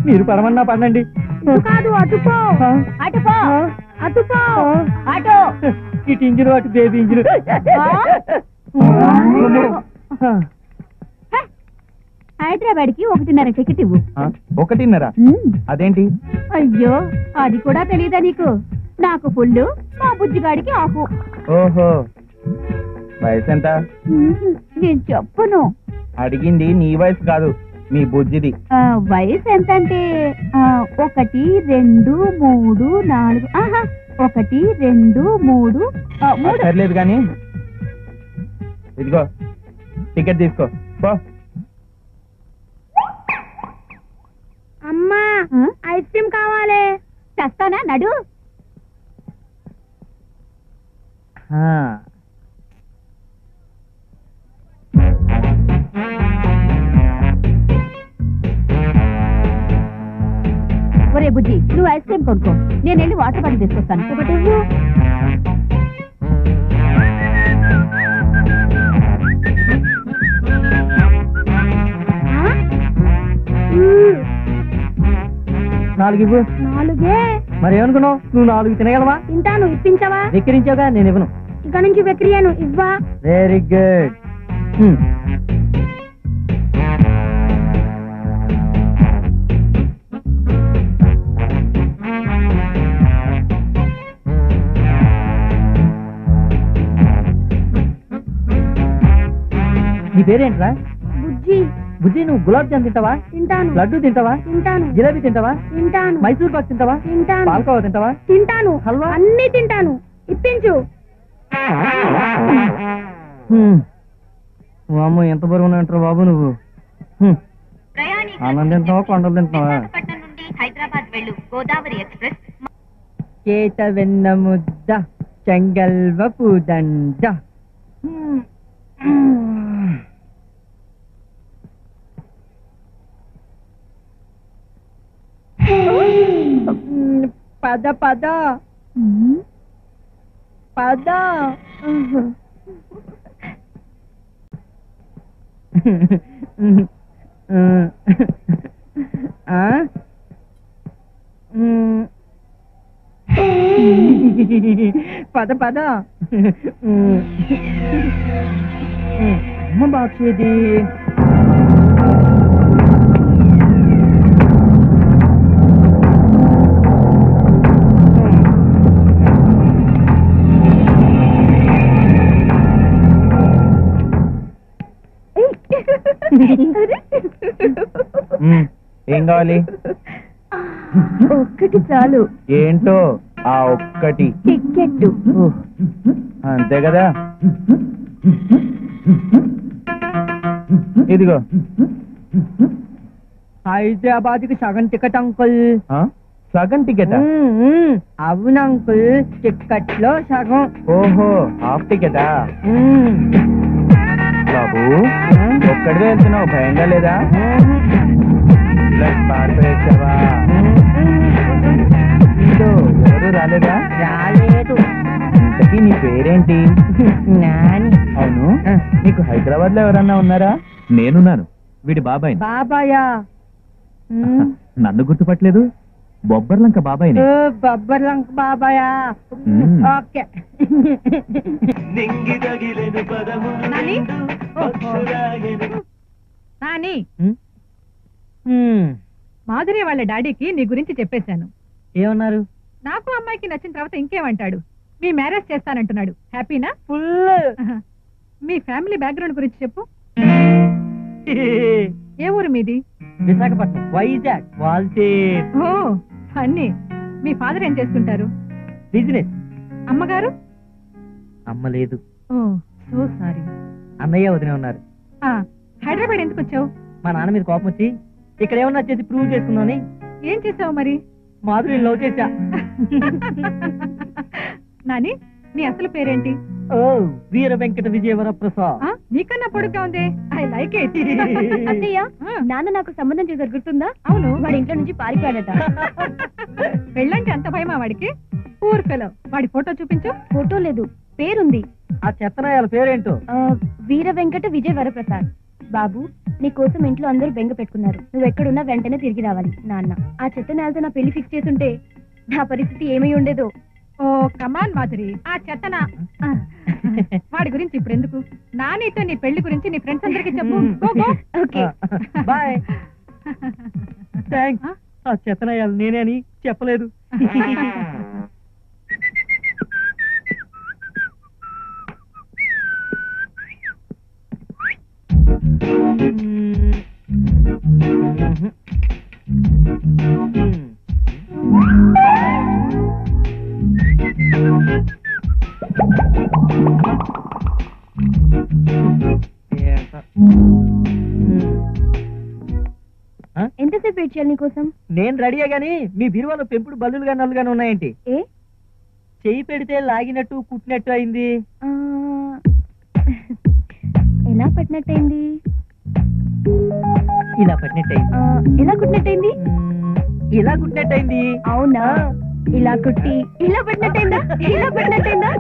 మీరు పడమన్నా పడండి. కాదు అటుపో అటుపో అటుపో అటు ఇటు ఇంజిన్ అటు బేబీ ఇంజిన్. హైదరాబాద్ కి 1.5 టికెట్ ఇవ్వు. 1.5? అదేంటి? అయ్యో అది కూడా తెలీదా నీకు? నాకు ఫుల్, మా బుజ్జిగాడికి ఆకు. ఓహో, వయసు ఎంత? నేను చెప్పను. అడిగింది నీ వయసు కాదు, మీ బుజ్జిది. వయసు ఎంత అంటే 1, 2, 3, 4. 1, 2, 3. సర్లేదు కానీ ఇదిగో టికెట్ తీసుకో. అమ్మా ఐస్ క్రీమ్ కావాలి. చేస్తానా నడు. ఒరే బుజ్జి, నువ్వు ఐస్ క్రీమ్ కొనుక్కో, నేను వెళ్ళి వాటర్ బాటిల్ తీసుకొస్తాను. ఒకటి ఇవ్వు. నాలుగు ఇవ్వు. 4? మరి ఏమనుకున్నావు? నువ్వు 4 తినగలవా? తింటాను, ఇప్పించవా? వెక్కిరించావుగా, నేను ఇవ్వను. ఇక నుంచి వెక్కిరియాను, ఇవ్వా. Very good. నీ పేరేంట్రా? బుజ్జి. బుజ్జి, నువ్వు గులాబ్ జామ్ తింటావా? తింటాను. లడ్డు తింటావా? తింటాను. జిలేబీ తింటావా? తింటాను. మైసూర్ పాక్ తింటావా? తింటాను. పాల్కోవా తింటావా? తింటాను. హల్వా? అన్ని తింటాను, ఇప్పించు. అమ్మ, ఎంత బరువు అంటారు బాబు నువ్వు. అన్నం తింటావా, కొండలు తింటావా? హైదరాబాద్ వెళ్ళు గోదావరి ఎక్స్ప్రెస్. చేత వెన్న ముద్ద, చెంగల్వ పూదండ. పద పద పద. పద పద. అమ్మ బాక్షేది. ఏం కావాలి? ఒక్కటి చాలు. ఏంటో ఆ ఒక్కటి? టికెట్. అంతే కదా. ఇదిగో. హైదరాబాద్ కి సగం టికెట్ అంకుల్. సగం టికెట్? అవును అంకుల్, టికెట్ లో సగం. ఓహో, హాఫ్ టికెటా? బాబు, ఒక్కడిదే వెళ్తున్నావు, భయంగా లేదా? పారిపోయేసావా? ఎవరు రాలేదా? రాలేదు. ఇంతకీ నీ పేరేంటి? నాని. అవును, నీకు హైదరాబాద్ లో ఎవరన్నా ఉన్నారా? నేనున్నాను, వీడి బాబాయ్. బాబాయా? నన్ను గుర్తుపట్టలేదు? బొబ్బర్లంక బాబాయ్. బొబ్బర్లంక బాబాయా? ఓకే. నాని, మాధురి వాళ్ళ డాడీకి నీ గురించి చెప్పేశాను. ఏమన్నారు? నాకు అమ్మాయికి నచ్చిన తర్వాత ఇంకేమంటాడు, మీ మ్యారేజ్ చేస్తానంటున్నాడు. హ్యాపీనా? ఫుల్. మీ ఫ్యామిలీ బ్యాక్గ్రౌండ్ గురించి చెప్పు. ఏ ఊరు మీది? విశాఖపట్నం, వైజాగ్, వాల్తేర్. ఓ అన్ని. మీ ఫాదర్ ఏం చేస్తుంటారు? బిజినెస్. అమ్మగారు? అమ్మ లేదు. ఓ సో సారీ. అన్నయ్య వదిన ఉన్నారు. హైదరాబాద్ ఎందుకు వచ్చావు? మా నాన్న మీద కోపం వచ్చి ఇక్కడ ఏమన్నా చేసి ప్రూవ్ చేసుకుందామని. ఏం చేసావు మరి? మాధురి లవ్ చేశా. నాని, నీ అసలు పేరేంటి? ఓ, వీర వెంకట విజయవర ప్రసాద్. నీకన్నా పొడుగ్గా ఉంది. I like it. అత్తయ్య, నాన్న నాకు సంబంధం చేశారు, గుర్తుందా? అవును, వాడి ఇంట్లో నుంచి పారిపోయాడట. పెళ్ళంటే అంత భయమా వాడికి? Poor fellow. వాడి ఫోటో చూపించు. ఫోటో లేదు, పేరుంది. ఆ చెత్తనాయాల పేరేంటో? వీర వెంకట విజయ వరప్రసాద్. బాబు నీకోసం ఇంట్లో అందరూ బెంగ పెట్టుకున్నారు. నువ్వు ఎక్కడున్నా వెంటనే తిరిగి రావాలి. నాన్న ఆ చెత్త నేలతో నా పెళ్లి ఫిక్స్ చేస్తుంటే నా పరిస్థితి ఏమై ఉండేదో. ఓ కమాన్ మాధురి, ఆ చెత్తన వాడి గురించి ఇప్పుడు ఎందుకు? నానితో నీ పెళ్లి గురించి నీ ఫ్రెండ్స్ అందరికి చెప్పు. Okay bye. థ్యాంక్స్. ఆ చెత్తనయ్యాలి నేనే అని చెప్పలేదు. ఎంతసేపు వెయిట్ చేయాలి నీకోసం? నేను రెడీయే గాని మీ బీరువాలో పెంపుడు బల్లులుగా నల్లుగానే ఉన్నాయేంటి? ఏ చెయ్యి పెడితే లాగినట్టు కుట్టినట్టు అయింది. ఎలా పట్టినట్టయింది? ఇలా పట్టినట్టయింది. ఎలా కుట్టినట్టయింది? ఇలా కుట్టినట్టయింది. అవునా? ఇలా కుట్టి ఇలా పట్టినట్టయిందా? ఇలా పట్టినట్టయిందా?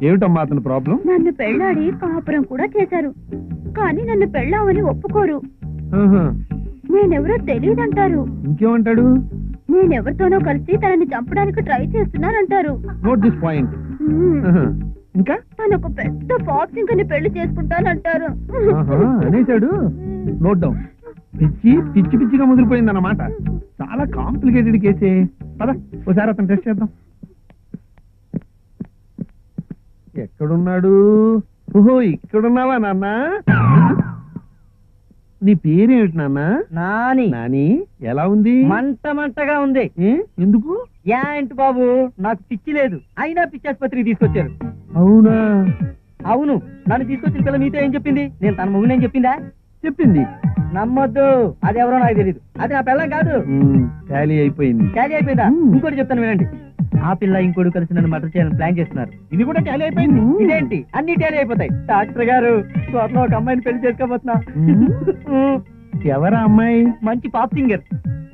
ఏమిటమ్మా అతని ప్రాబ్లం? నన్ను పెళ్ళాడి కాపురం కూడా చేశారు, కానీ నన్ను పెళ్ళామని ఒప్పుకోరు. నేనెవరో తెలియదంటారు. ఇంకేమంటాడు? నేనెవరితోనో కలిసి తనని చంపడానికి ట్రై చేస్తున్నానంటారు. Note this point. ఇంకా తను ఒక పెద్ద బాక్సింగ్ అని పెళ్లి చేసుకుంటానంటారు. అనేసాడు. Note down. పిచ్చి పిచ్చి పిచ్చిగా ముదిరిపోయింది అన్నమాట. చాలా కాంప్లికేటెడ్ కేసే. పద ఒకసారి అతను టెస్ట్ చేద్దాం. ఎక్కడున్నాడు? ఓహో ఇక్కడున్నావా నాన్న? నీ పేరేమిటి నాన్న? నాని. నాని ఎలా ఉంది? మంట మంటగా ఉంది. ఎందుకు? ఏంటి బాబు, నాకు పిచ్చి లేదు, అయినా పిచ్చి ఆసుపత్రికి తీసుకొచ్చారు. అవునా? అవును. నన్ను తీసుకొచ్చిన పిల్ల మీతో ఏం చెప్పింది? నేను తన మొగుడు నేను చెప్పిందా? చెప్పింది. నమ్మొద్దు, అది ఎవరో నాకు తెలీదు. అది నా పిల్లం కాదు. ఖాళీ అయిపోయింది. ఖాళీ అయిపోయిందా? ఇంకోటి చెప్తాను వినండి. ఆ పిల్ల ఇంకోటి కలిసి నన్ను మర్డర్ చేయాలని ప్లాన్ చేస్తున్నారు. ఇది కూడా ఖాళీ అయిపోయింది. ఇదేంటి, అన్ని ఖాళీ అయిపోతాయి. డాక్టర్ గారు, త్వరలో ఒక అమ్మాయిని పెళ్లి చేసుకోబోతున్నా. ఎవరా అమ్మాయి? మంచి పాప్ సింగర్.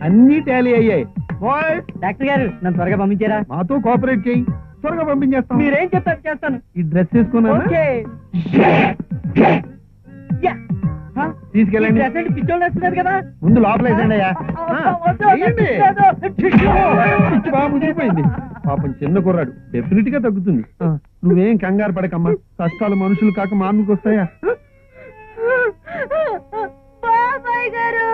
అన్ని టాలీ అయ్యాయి. డాక్టర్ గారు నన్ను త్వరగా పంపించారా? మాతో కోఆపరేట్ చేయి, త్వరగా పంపించేస్తాం. మీరేం చెప్తారు చేస్తాను. ఈ డ్రెస్ వేసుకున్నా తీసుకెళ్ళండి. పిచ్చోళ్ళు వేస్తున్నారు కదా, ముందు లోపల వేసండి అయ్యా. పిచ్చి బాగా ముదిరిపోయింది. పాపం చిన్న కుర్రాడు, డెఫినెట్ గా తగ్గుతుంది. నువ్వేం కంగారు పడకమ్మా. కష్టాలు మనుషులు కాక మామూలుకి వస్తాయా? బాబాయ్ గారు